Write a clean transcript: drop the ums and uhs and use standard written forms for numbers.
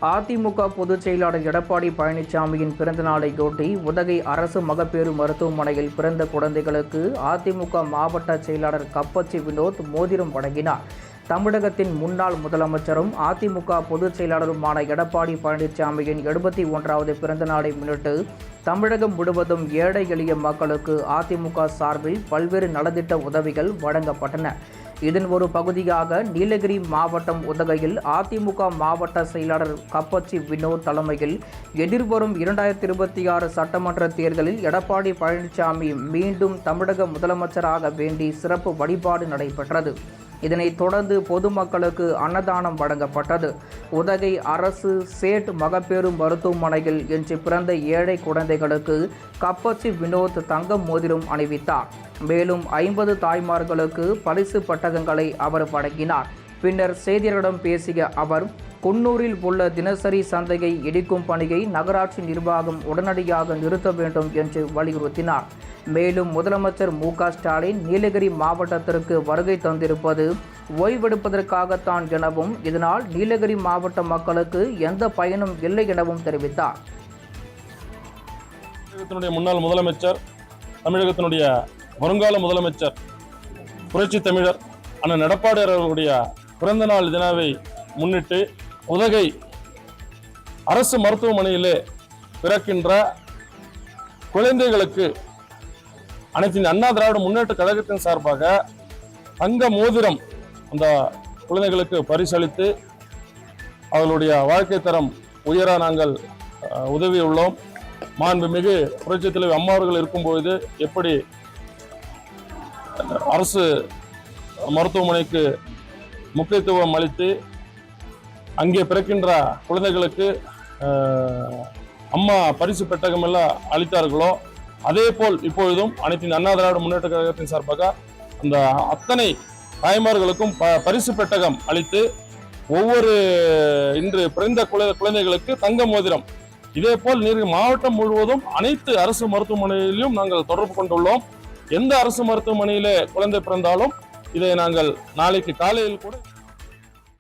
அதிமுக பொதுச் செயலாளர் எடப்பாடி பழனிசாமியின் பிறந்தநாளையொட்டி உதகை அரசு மகப்பேறு மருத்துவமனையில் பிறந்த குழந்தைகளுக்கு அதிமுக மாவட்ட செயலாளர் கப்பச்சி வினோத் மோதிரம் வழங்கினார். தமிழகத்தின் முன்னாள் முதலமைச்சரும் அதிமுக பொதுச் செயலாளருமான எடப்பாடி பழனிசாமியின் 71வது பிறந்தநாளை முன்னிட்டு தமிழகம் முழுவதும் ஏழை எளிய மக்களுக்கு அதிமுக சார்பில் பல்வேறு நலத்திட்ட உதவிகள் வழங்கப்பட்டன. இதன் ஒரு பகுதியாக நீலகிரி மாவட்டம் உதகையில் அதிமுக மாவட்ட செயலாளர் கப்பச்சி வினோத் தலைமையில் எதிர்வரும் 2026 சட்டமன்ற தேர்தலில் எடப்பாடி பழனிசாமி மீண்டும் தமிழக முதலமைச்சராக வேண்டி சிறப்பு வழிபாடு நடைபெற்றது. இதனைத் தொடர்ந்து பொதுமக்களுக்கு அன்னதானம் வழங்கப்பட்டது. உதகை அரசு சேட் மகப்பேறு மருத்துவமனையில் இன்று பிறந்த ஏழை குழந்தைகளுக்கு கப்பச்சி வினோத் தங்க மோதிரம் அணிவித்தார். மேலும் 50 தாய்மார்களுக்கு பரிசு பட்டகங்களை அவர் வழங்கினார். பின்னர் செய்தியாளர்களிடம் பேசிய அவர், குன்னூரில் உள்ள தினசரி சந்தையை இடிக்கும் பணியை நகராட்சி நிர்வாகம் உடனடியாக நிறுத்த வேண்டும் என்று வலியுறுத்தினார். மேலும் முதலமைச்சர் மு.க.ஸ்டாலின் நீலகிரி மாவட்டத்திற்கு வருகை தந்திருப்பது ஓய்வெடுப்பதற்காகத்தான் எனவும், இதனால் நீலகிரி மாவட்ட மக்களுக்கு எந்த பயனும் இல்லை எனவும் தெரிவித்தார். தமிழகத்தினுடைய முன்னாள் முதலமைச்சர், தமிழகத்தினுடைய வருங்கால முதலமைச்சர், புரட்சி தமிழர் அண்ணன் எடப்பாடி அவர்களுடைய பிறந்தநாள் தினாவை முன்னிட்டு உதகை அரசு மருத்துவமனையிலே பிறக்கின்ற குழந்தைகளுக்கு அனைத்து அண்ணா திராவிட முன்னேற்ற கழகத்தின் சார்பாக தங்க மோதிரம் அந்த குழந்தைகளுக்கு பரிசளித்து அவர்களுடைய வாழ்க்கை தரம் உயர நாங்கள் உதவியுள்ளோம். மாண்புமிகு புரட்சித் தலைவர் அம்மா அவர்கள் இருக்கும்போது எப்படி அரசு மருத்துவமனைக்கு முக்கியத்துவம் அளித்து அங்கே பிறக்கின்ற குழந்தைகளுக்கு அம்மா பரிசு பெட்டகம் எல்லாம் அளித்தார்களோ, அதே போல் இப்பொழுதும் அனைத்து அண்ணா திராவிட முன்னேற்ற கழகத்தின் சார்பாக அந்த அத்தனை தாய்மார்களுக்கும் பரிசு பெட்டகம் அளித்து ஒவ்வொரு இன்று பிறந்த குழந்தைகளுக்கு தங்க மோதிரம், இதே போல் நீலகிரி மாவட்டம் முழுவதும் அனைத்து அரசு மருத்துவமனையிலும் நாங்கள் தொடர்பு கொண்டுள்ளோம். எந்த அரசு மருத்துவமனையிலே குழந்தை பிறந்தாலும் இதை நாங்கள் நாளைக்கு காலையில் கூட